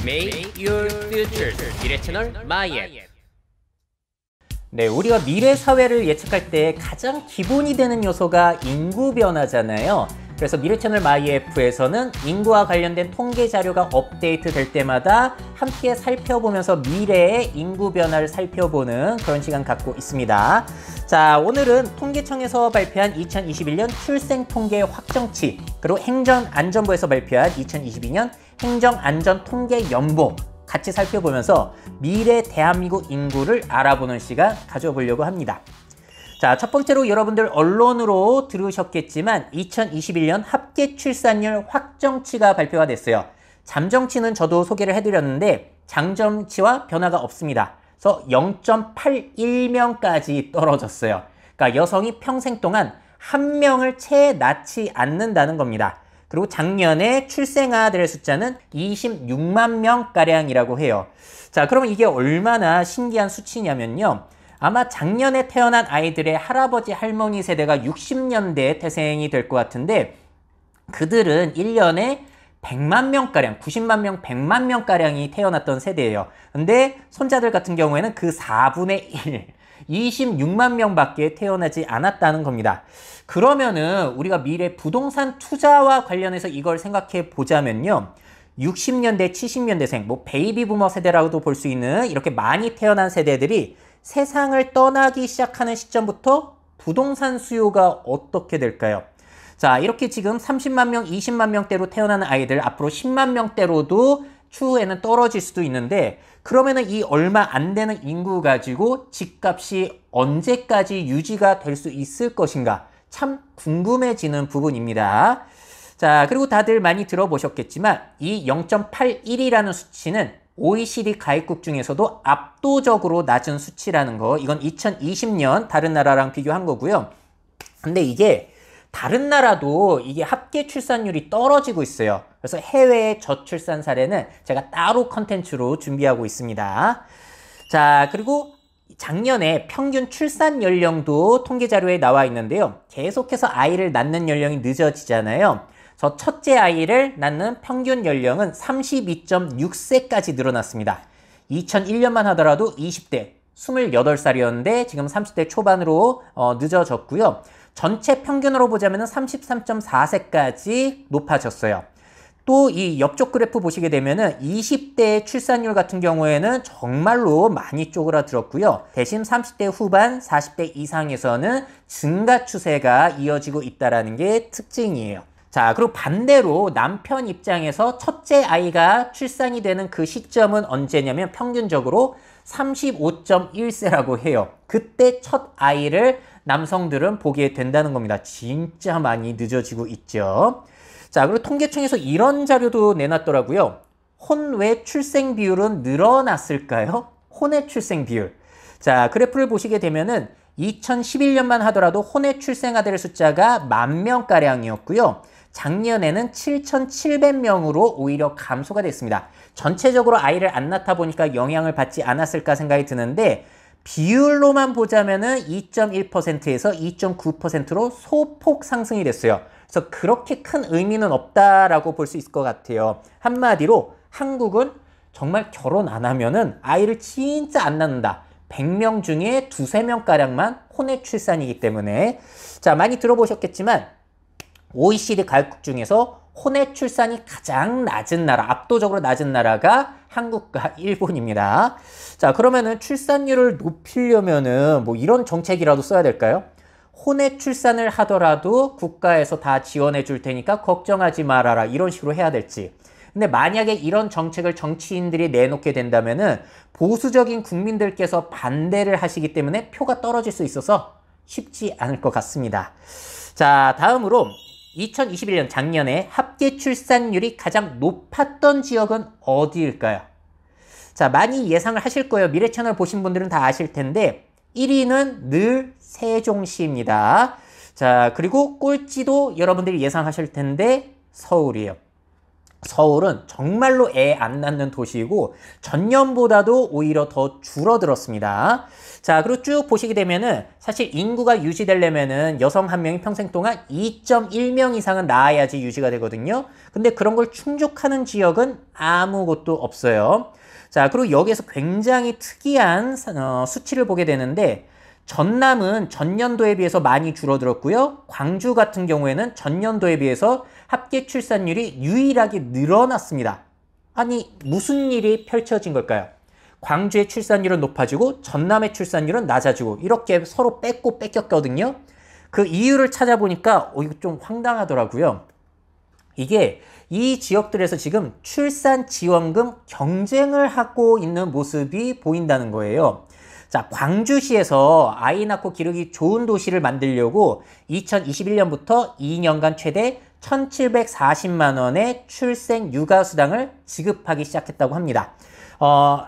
Make your future. 미래 채널 마이앱. 네, 우리가 미래 사회를 예측할 때 가장 기본이 되는 요소가 인구 변화잖아요. 그래서 미래 채널 마이애프에서는 인구와 관련된 통계 자료가 업데이트 될 때마다 함께 살펴보면서 미래의 인구 변화를 살펴보는 그런 시간 갖고 있습니다. 자, 오늘은 통계청에서 발표한 2021년 출생 통계 확정치, 그리고 행정안전부에서 발표한 2022년 행정안전통계연보 같이 살펴보면서 미래 대한민국 인구를 알아보는 시간 가져보려고 합니다. 자, 첫 번째로 여러분들 언론으로 들으셨겠지만 2021년 합계 출산율 확정치가 발표가 됐어요. 잠정치는 저도 소개를 해드렸는데 장정치와 변화가 없습니다. 그래서 0.81명까지 떨어졌어요. 그러니까 여성이 평생 동안 한 명을 채 낳지 않는다는 겁니다. 그리고 작년에 출생 아들의 숫자는 26만 명가량이라고 해요. 자, 그러면 이게 얼마나 신기한 수치냐면요. 아마 작년에 태어난 아이들의 할아버지 할머니 세대가 60년대 태생이 될 것 같은데 그들은 1년에 100만 명가량, 90만 명, 100만 명가량이 태어났던 세대예요. 근데 손자들 같은 경우에는 그 4분의 1, 26만 명밖에 태어나지 않았다는 겁니다. 그러면은 우리가 미래 부동산 투자와 관련해서 이걸 생각해 보자면요. 60년대, 70년대생, 뭐 베이비 부머 세대라고도 볼 수 있는 이렇게 많이 태어난 세대들이 세상을 떠나기 시작하는 시점부터 부동산 수요가 어떻게 될까요? 자, 이렇게 지금 30만 명, 20만 명대로 태어나는 아이들 앞으로 10만 명대로도 추후에는 떨어질 수도 있는데 그러면은 이 얼마 안 되는 인구 가지고 집값이 언제까지 유지가 될 수 있을 것인가? 참 궁금해지는 부분입니다. 자, 그리고 다들 많이 들어보셨겠지만 이 0.81이라는 수치는 OECD 가입국 중에서도 압도적으로 낮은 수치라는 거, 이건 2020년 다른 나라랑 비교한 거고요. 근데 이게 다른 나라도 이게 합계 출산율이 떨어지고 있어요. 그래서 해외의 저출산 사례는 제가 따로 컨텐츠로 준비하고 있습니다. 자, 그리고 작년에 평균 출산 연령도 통계 자료에 나와 있는데요. 계속해서 아이를 낳는 연령이 늦어지잖아요. 저 첫째 아이를 낳는 평균 연령은 32.6세까지 늘어났습니다. 2001년만 하더라도 20대, 28살이었는데 지금 30대 초반으로 늦어졌고요. 전체 평균으로 보자면 33.4세까지 높아졌어요. 또 이 옆쪽 그래프 보시게 되면은 20대 출산율 같은 경우에는 정말로 많이 쪼그라들었고요. 대신 30대 후반, 40대 이상에서는 증가 추세가 이어지고 있다는 게 특징이에요. 자, 그리고 반대로 남편 입장에서 첫째 아이가 출산이 되는 그 시점은 언제냐면 평균적으로 35.1세라고 해요. 그때 첫 아이를 남성들은 보게 된다는 겁니다. 진짜 많이 늦어지고 있죠. 자, 그리고 통계청에서 이런 자료도 내놨더라고요. 혼외 출생 비율은 늘어났을까요? 혼외 출생 비율. 자, 그래프를 보시게 되면은 2011년만 하더라도 혼외 출생 아들의 숫자가 10,000명가량이었고요. 작년에는 7,700명으로 오히려 감소가 됐습니다. 전체적으로 아이를 안 낳다 보니까 영향을 받지 않았을까 생각이 드는데 비율로만 보자면은 2.1%에서 2.9%로 소폭 상승이 됐어요. 그래서 그렇게 큰 의미는 없다라고 볼 수 있을 것 같아요. 한마디로 한국은 정말 결혼 안 하면은 아이를 진짜 안 낳는다. 100명 중에 2~3명가량만 혼외 출산이기 때문에 자, 많이 들어보셨겠지만 OECD 가입국 중에서 혼외 출산이 가장 낮은 나라, 압도적으로 낮은 나라가 한국과 일본입니다. 자, 그러면은 출산율을 높이려면은 뭐 이런 정책이라도 써야 될까요? 혼외 출산을 하더라도 국가에서 다 지원해 줄 테니까 걱정하지 말아라. 이런 식으로 해야 될지. 근데 만약에 이런 정책을 정치인들이 내놓게 된다면은 보수적인 국민들께서 반대를 하시기 때문에 표가 떨어질 수 있어서 쉽지 않을 것 같습니다. 자, 다음으로 2021년 작년에 합계 출산율이 가장 높았던 지역은 어디일까요? 자, 많이 예상을 하실 거예요. 미래 채널 보신 분들은 다 아실 텐데 1위는 늘 세종시입니다. 자, 그리고 꼴찌도 여러분들이 예상하실 텐데 서울이에요. 서울은 정말로 애 안 낳는 도시이고 전년보다도 오히려 더 줄어들었습니다. 자, 그리고 쭉 보시게 되면은 사실 인구가 유지되려면은 여성 한 명이 평생 동안 2.1명 이상은 낳아야지 유지가 되거든요. 근데 그런 걸 충족하는 지역은 아무것도 없어요. 자, 그리고 여기에서 굉장히 특이한 수치를 보게 되는데 전남은 전년도에 비해서 많이 줄어들었고요. 광주 같은 경우에는 전년도에 비해서 합계 출산율이 유일하게 늘어났습니다. 아니, 무슨 일이 펼쳐진 걸까요? 광주의 출산율은 높아지고 전남의 출산율은 낮아지고 이렇게 서로 뺏고 뺏겼거든요. 그 이유를 찾아보니까 이거 좀 황당하더라고요. 이게 이 지역들에서 지금 출산 지원금 경쟁을 하고 있는 모습이 보인다는 거예요. 자, 광주시에서 아이 낳고 기르기 좋은 도시를 만들려고 2021년부터 2년간 최대 1,740만 원의 출생 육아수당을 지급하기 시작했다고 합니다.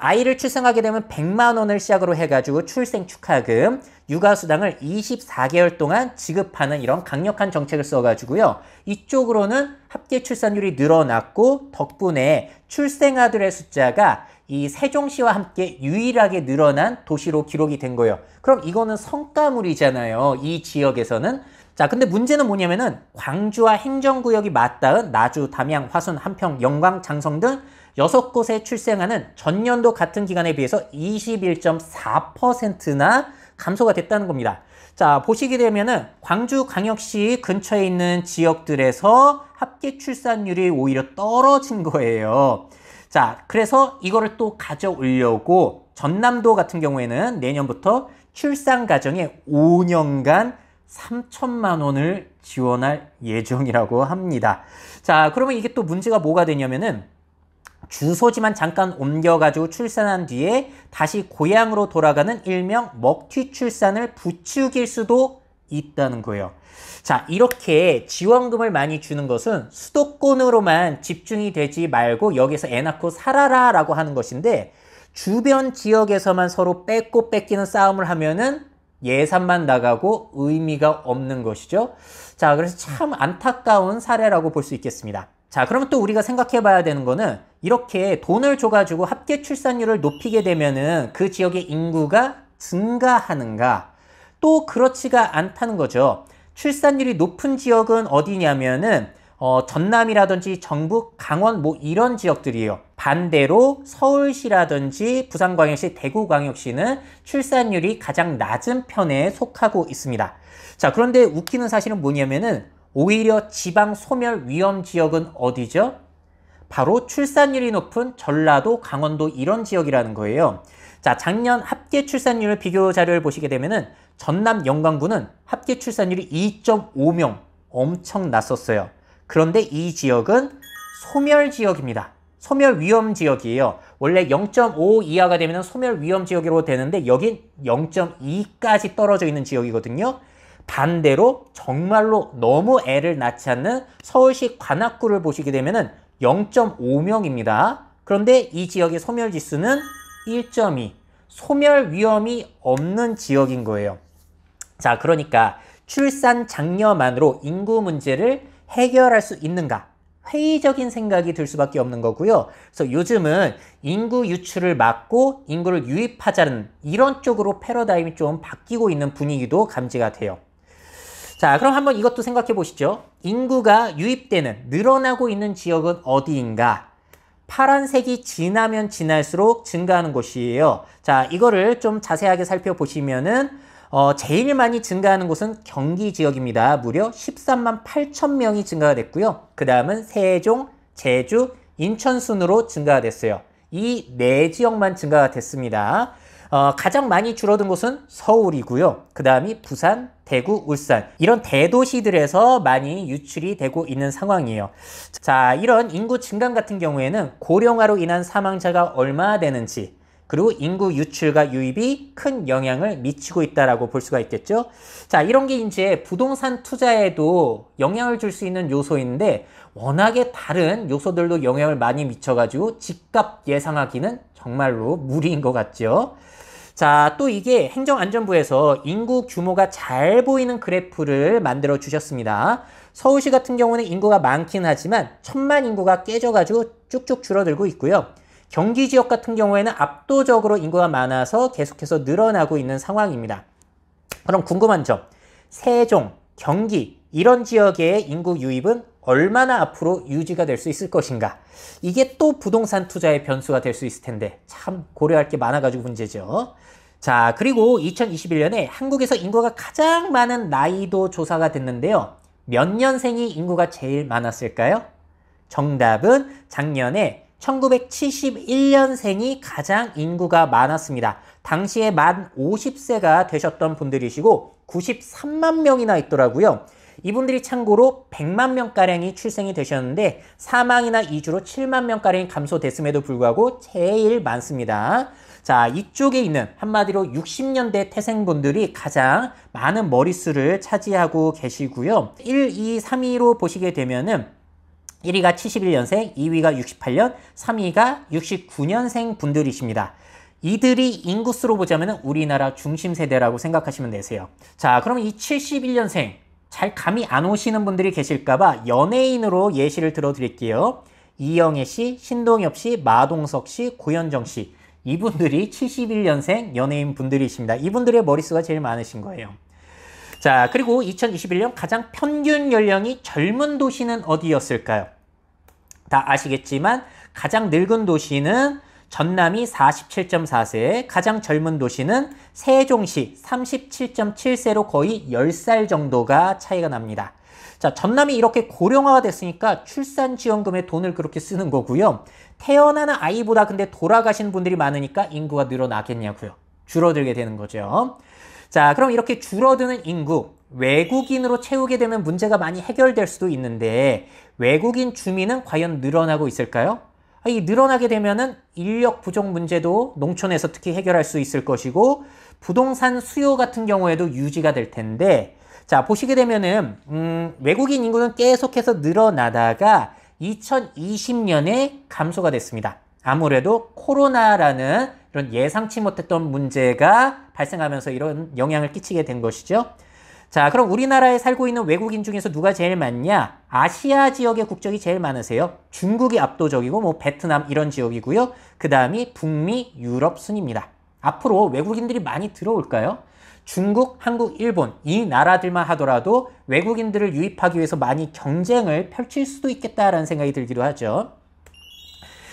아이를 출생하게 되면 100만 원을 시작으로 해가지고 출생 축하금, 육아수당을 24개월 동안 지급하는 이런 강력한 정책을 써가지고요. 이쪽으로는 합계 출산율이 늘어났고 덕분에 출생아들의 숫자가 이 세종시와 함께 유일하게 늘어난 도시로 기록이 된 거예요. 그럼 이거는 성과물이잖아요. 이 지역에서는. 자, 근데 문제는 뭐냐면은 광주와 행정구역이 맞닿은 나주, 담양, 화순, 함평, 영광, 장성 등 6곳의 출생아는 전년도 같은 기간에 비해서 21.4%나 감소가 됐다는 겁니다. 자, 보시게 되면은 광주광역시 근처에 있는 지역들에서 합계 출산율이 오히려 떨어진 거예요. 자, 그래서 이거를 또 가져오려고 전남도 같은 경우에는 내년부터 출산 가정에 5년간 3천만 원을 지원할 예정이라고 합니다. 자, 그러면 이게 또 문제가 뭐가 되냐면은 주소지만 잠깐 옮겨가지고 출산한 뒤에 다시 고향으로 돌아가는 일명 먹튀 출산을 부추길 수도 있다는 거예요. 자, 이렇게 지원금을 많이 주는 것은 수도권으로만 집중이 되지 말고 여기서 애 낳고 살아라 라고 하는 것인데 주변 지역에서만 서로 뺏고 뺏기는 싸움을 하면은 예산만 나가고 의미가 없는 것이죠. 자, 그래서 참 안타까운 사례라고 볼 수 있겠습니다. 자, 그러면 또 우리가 생각해 봐야 되는 거는 이렇게 돈을 줘가지고 합계 출산율을 높이게 되면은 그 지역의 인구가 증가하는가? 또 그렇지가 않다는 거죠. 출산율이 높은 지역은 어디냐면은 전남이라든지 전북, 강원 뭐 이런 지역들이에요. 반대로 서울시라든지 부산광역시, 대구광역시는 출산율이 가장 낮은 편에 속하고 있습니다. 자, 그런데 웃기는 사실은 뭐냐면은 오히려 지방 소멸 위험 지역은 어디죠? 바로 출산율이 높은 전라도, 강원도 이런 지역이라는 거예요. 자, 작년 합계 출산율 비교 자료를 보시게 되면은 전남 영광군은 합계 출산율이 2.5명, 엄청 낮았어요. 그런데 이 지역은 소멸 지역입니다. 소멸 위험 지역이에요. 원래 0.5 이하가 되면 소멸 위험 지역으로 되는데 여긴 0.2까지 떨어져 있는 지역이거든요. 반대로 정말로 너무 애를 낳지 않는 서울시 관악구를 보시게 되면 0.5명입니다. 그런데 이 지역의 소멸 지수는 1.2. 소멸 위험이 없는 지역인 거예요. 자, 그러니까 출산 장려만으로 인구 문제를 해결할 수 있는가? 회의적인 생각이 들 수밖에 없는 거고요. 그래서 요즘은 인구 유출을 막고 인구를 유입하자는 이런 쪽으로 패러다임이 좀 바뀌고 있는 분위기도 감지가 돼요. 자, 그럼 한번 이것도 생각해 보시죠. 인구가 유입되는, 늘어나고 있는 지역은 어디인가? 파란색이 지나면 지날수록 증가하는 곳이에요. 자, 이거를 좀 자세하게 살펴보시면은 제일 많이 증가하는 곳은 경기 지역입니다. 무려 13만 8천 명이 증가가 됐고요. 그 다음은 세종, 제주, 인천 순으로 증가가 됐어요. 이 네 지역만 증가가 됐습니다. 가장 많이 줄어든 곳은 서울이고요. 그 다음이 부산, 대구, 울산 이런 대도시들에서 많이 유출이 되고 있는 상황이에요. 자, 이런 인구 증감 같은 경우에는 고령화로 인한 사망자가 얼마나 되는지 그리고 인구 유출과 유입이 큰 영향을 미치고 있다라고 볼 수가 있겠죠. 자, 이런 게 이제 부동산 투자에도 영향을 줄 수 있는 요소인데 워낙에 다른 요소들도 영향을 많이 미쳐가지고 집값 예상하기는 정말로 무리인 것 같죠. 자, 또 이게 행정안전부에서 인구 규모가 잘 보이는 그래프를 만들어 주셨습니다. 서울시 같은 경우는 인구가 많긴 하지만 1000만 인구가 깨져가지고 쭉쭉 줄어들고 있고요. 경기 지역 같은 경우에는 압도적으로 인구가 많아서 계속해서 늘어나고 있는 상황입니다. 그럼 궁금한 점, 세종, 경기 이런 지역의 인구 유입은 얼마나 앞으로 유지가 될 수 있을 것인가? 이게 또 부동산 투자의 변수가 될 수 있을 텐데 참 고려할 게 많아가지고 문제죠. 자, 그리고 2021년에 한국에서 인구가 가장 많은 나이도 조사가 됐는데요. 몇 년생이 인구가 제일 많았을까요? 정답은 작년에 1971년생이 가장 인구가 많았습니다. 당시에 만 50세가 되셨던 분들이시고 93만 명이나 있더라고요. 이분들이 참고로 100만 명가량이 출생이 되셨는데 사망이나 이주로 7만 명가량이 감소됐음에도 불구하고 제일 많습니다. 자, 이쪽에 있는 한마디로 60년대 태생분들이 가장 많은 머릿수를 차지하고 계시고요. 1, 2, 3위로 보시게 되면은 1위가 71년생, 2위가 68년, 3위가 69년생 분들이십니다. 이들이 인구수로 보자면 우리나라 중심 세대라고 생각하시면 되세요. 자, 그럼 이 71년생 잘 감이 안 오시는 분들이 계실까봐 연예인으로 예시를 들어드릴게요. 이영애 씨, 신동엽 씨, 마동석 씨, 고현정 씨. 이분들이 71년생 연예인 분들이십니다. 이분들의 머릿수가 제일 많으신 거예요. 자, 그리고 2021년 가장 평균 연령이 젊은 도시는 어디였을까요? 다 아시겠지만 가장 늙은 도시는 전남이 47.4세, 가장 젊은 도시는 세종시 37.7세로 거의 10살 정도가 차이가 납니다. 자, 전남이 이렇게 고령화가 됐으니까 출산지원금에 돈을 그렇게 쓰는 거고요. 태어나는 아이보다 근데 돌아가신 분들이 많으니까 인구가 늘어나겠냐고요. 줄어들게 되는 거죠. 자, 그럼 이렇게 줄어드는 인구, 외국인으로 채우게 되면 문제가 많이 해결될 수도 있는데 외국인 주민은 과연 늘어나고 있을까요? 이 늘어나게 되면은 인력 부족 문제도 농촌에서 특히 해결할 수 있을 것이고 부동산 수요 같은 경우에도 유지가 될 텐데 자, 보시게 되면은 외국인 인구는 계속해서 늘어나다가 2020년에 감소가 됐습니다. 아무래도 코로나라는 이런 예상치 못했던 문제가 발생하면서 이런 영향을 끼치게 된 것이죠. 자, 그럼 우리나라에 살고 있는 외국인 중에서 누가 제일 많냐? 아시아 지역의 국적이 제일 많으세요. 중국이 압도적이고 뭐 베트남 이런 지역이고요. 그 다음이 북미, 유럽 순입니다. 앞으로 외국인들이 많이 들어올까요? 중국, 한국, 일본 이 나라들만 하더라도 외국인들을 유입하기 위해서 많이 경쟁을 펼칠 수도 있겠다라는 생각이 들기도 하죠.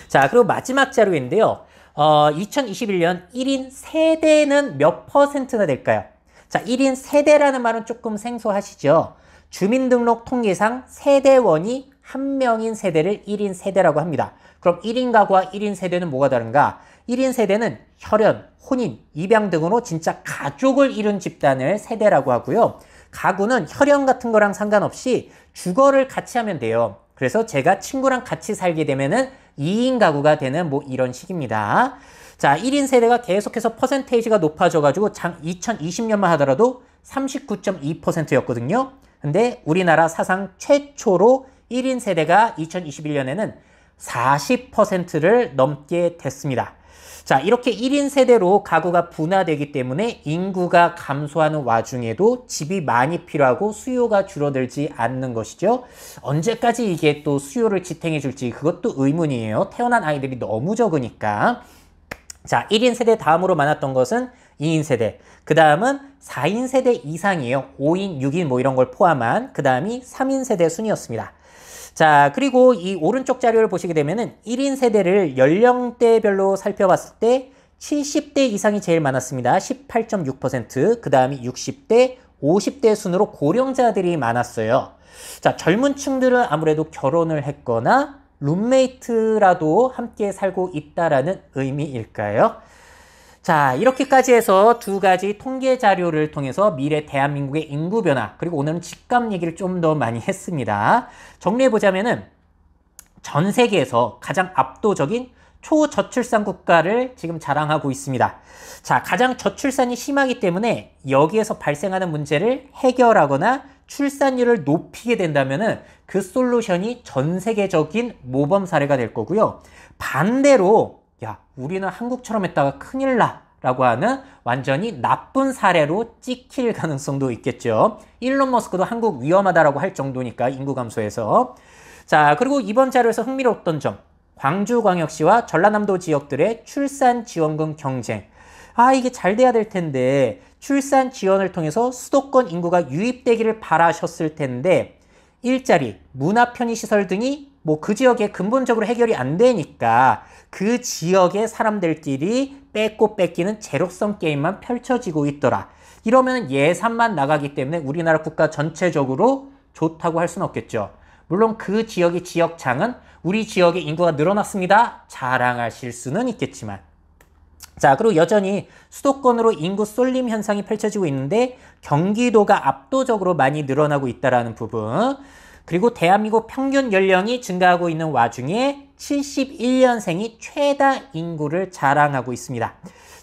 자, 그리고 마지막 자료인데요. 2021년 1인 세대는 몇 퍼센트나 될까요? 자, 1인 세대라는 말은 조금 생소하시죠? 주민등록 통계상 세대원이 한 명인 세대를 1인 세대라고 합니다. 그럼 1인 가구와 1인 세대는 뭐가 다른가? 1인 세대는 혈연, 혼인, 입양 등으로 진짜 가족을 이룬 집단을 세대라고 하고요. 가구는 혈연 같은 거랑 상관없이 주거를 같이 하면 돼요. 그래서 제가 친구랑 같이 살게 되면은 2인 가구가 되는 뭐 이런 식입니다. 자, 1인 세대가 계속해서 퍼센테이지가 높아져가지고 2020년만 하더라도 39.2%였거든요. 근데 우리나라 사상 최초로 1인 세대가 2021년에는 40%를 넘게 됐습니다. 자, 이렇게 1인 세대로 가구가 분화되기 때문에 인구가 감소하는 와중에도 집이 많이 필요하고 수요가 줄어들지 않는 것이죠. 언제까지 이게 또 수요를 지탱해 줄지 그것도 의문이에요. 태어난 아이들이 너무 적으니까. 자, 1인 세대 다음으로 많았던 것은 2인 세대. 그 다음은 4인 세대 이상이에요. 5인, 6인 뭐 이런 걸 포함한. 그 다음이 3인 세대 순이었습니다. 자, 그리고 이 오른쪽 자료를 보시게 되면은 1인 세대를 연령대별로 살펴봤을 때 70대 이상이 제일 많았습니다. 18.6%. 그 다음이 60대, 50대 순으로 고령자들이 많았어요. 자, 젊은 층들은 아무래도 결혼을 했거나 룸메이트라도 함께 살고 있다라는 의미일까요? 자, 이렇게까지 해서 두 가지 통계 자료를 통해서 미래 대한민국의 인구 변화, 그리고 오늘은 집값 얘기를 좀 더 많이 했습니다. 정리해보자면은 전 세계에서 가장 압도적인 초저출산 국가를 지금 자랑하고 있습니다. 자, 가장 저출산이 심하기 때문에 여기에서 발생하는 문제를 해결하거나 출산율을 높이게 된다면은 그 솔루션이 전 세계적인 모범 사례가 될 거고요. 반대로 야, 우리는 한국처럼 했다가 큰일 나 라고 하는 완전히 나쁜 사례로 찍힐 가능성도 있겠죠. 일론 머스크도 한국 위험하다라고 할 정도니까 인구 감소에서. 자, 그리고 이번 자료에서 흥미로웠던 점, 광주광역시와 전라남도 지역들의 출산 지원금 경쟁. 이게 잘 돼야 될 텐데 출산 지원을 통해서 수도권 인구가 유입되기를 바라셨을 텐데 일자리, 문화 편의시설 등이 그 지역에 근본적으로 해결이 안 되니까 그 지역의 사람들끼리 뺏고 뺏기는 제로섬 게임만 펼쳐지고 있더라. 이러면 예산만 나가기 때문에 우리나라 국가 전체적으로 좋다고 할 수는 없겠죠. 물론 그 지역의 지역장은 우리 지역의 인구가 늘어났습니다. 자랑하실 수는 있겠지만. 자, 그리고 여전히 수도권으로 인구 쏠림 현상이 펼쳐지고 있는데 경기도가 압도적으로 많이 늘어나고 있다는 부분. 그리고 대한민국 평균 연령이 증가하고 있는 와중에 71년생이 최다 인구를 자랑하고 있습니다.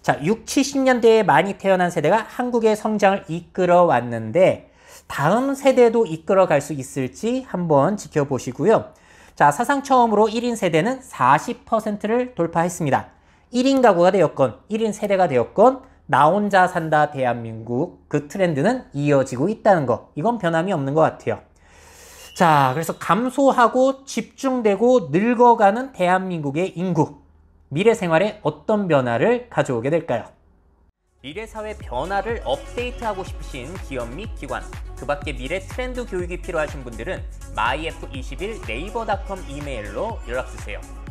자, 6, 70년대에 많이 태어난 세대가 한국의 성장을 이끌어 왔는데 다음 세대도 이끌어갈 수 있을지 한번 지켜보시고요. 자, 사상 처음으로 1인 세대는 40%를 돌파했습니다. 1인 가구가 되었건 1인 세대가 되었건 나 혼자 산다 대한민국 그 트렌드는 이어지고 있다는 거. 이건 변함이 없는 것 같아요. 자, 그래서 감소하고 집중되고 늙어가는 대한민국의 인구. 미래 생활에 어떤 변화를 가져오게 될까요? 미래 사회 변화를 업데이트하고 싶으신 기업 및 기관, 그 밖에 미래 트렌드 교육이 필요하신 분들은 myf21naver.com 이메일로 연락주세요.